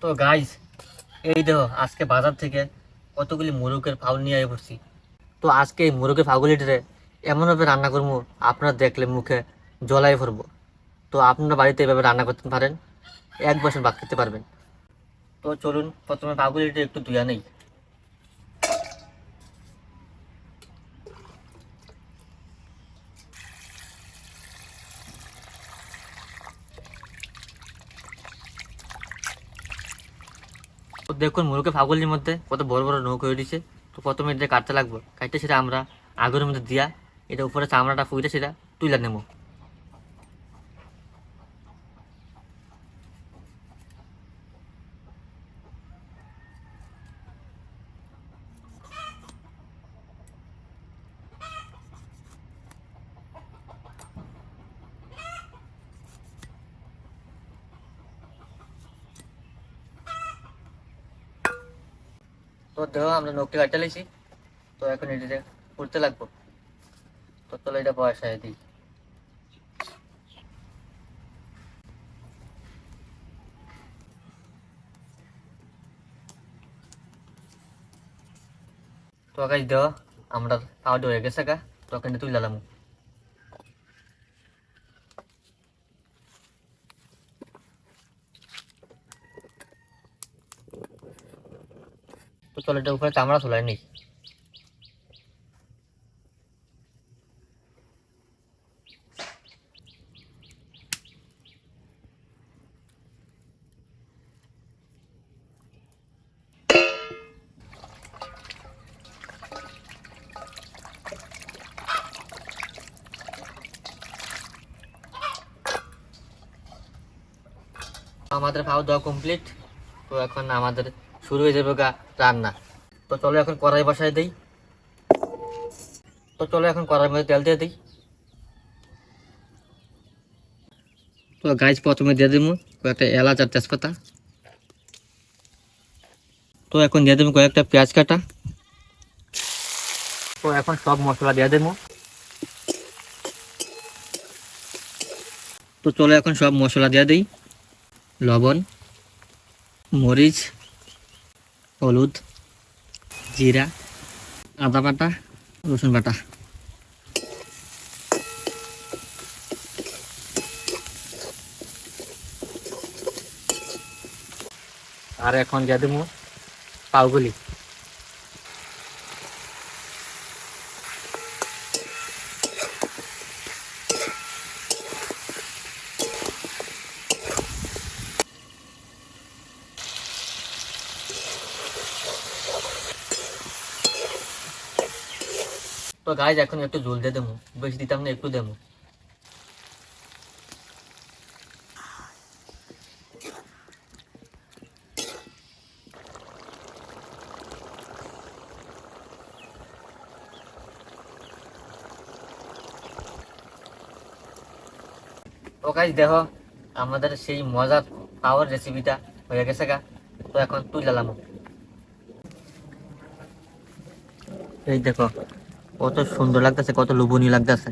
তো গাইস, এই দেখো আজকে বাজার থেকে কতগুলি মোরগের ফাউল নিয়ে আয় পড়ছি। তো আজকে এই মোরগের ফাউগুলিটারে এমনভাবে রান্না করবো, আপনারা দেখলে মুখে জলাই পড়বো। তো আপনারা বাড়িতে এভাবে রান্না করতে পারেন, 1 বছর ভাত খেতে পারবেন। তো চলুন প্রথমে ফাউগুলিটা একটু ধুয়া নেই। তো দেখুন মুরগের ফাউগুলির মধ্যে কত বড় বড় নখ হয়ে দিছে। তো প্রথমে এটা কাটতে লাগবো, কাটতে সেটা আমরা আগের মধ্যে দিয়া এটা উপরে চামড়াটা ফুইটা সেটা তুলে নেবো। তো দেখো আমরা নখটি কাটতে লাইছি। তো এখন এটিতে করতে লাগবো। তো চলো এটা বসায় দিই। তো গাইস দেখো আমরা পাউডার হয়ে গেছে গা। তো এখানে তুই লালাম। তো চলো এটা উপরে চামড়া তোলাই নেই। আমাদের খাওয়া দাওয়া কমপ্লিট। তো এখন আমাদের শুরু হয়ে যাবে গা রান্না। তো চলো এখন কড়াই বসাই দিই। তো চলো এখন কড়াইয়ের মধ্যে তেল দিয়ে দিই। তো গাইস প্রথমে দিয়ে দেবো কয়েকটা এলাচ আর তেজপাতা। তো এখন দিয়ে দেবো কয়েকটা পেঁয়াজ কাটা। তো এখন সব মশলা দিয়ে দেবো। তো চলো এখন সব মশলা দিয়ে দিই। লবণ, মরিচ, হলুদ, জিরা, আদা বাটা, রসুন বাটা। আর এখন দিয়ে দেবো পাউগুলি। তো গাইজ এখন একটু ঝোল দিয়ে দেবো, বেশি দিতাম না, একটু দেবো। তো গাইজ দেখো আমাদের সেই মজার পাওয়ার রেসিপিটা হয়ে গেছে গা। তো এখন তুই লালাম। এই দেখো কত সুন্দর লাগতেছে, কত লোভনীয় লাগতেছে।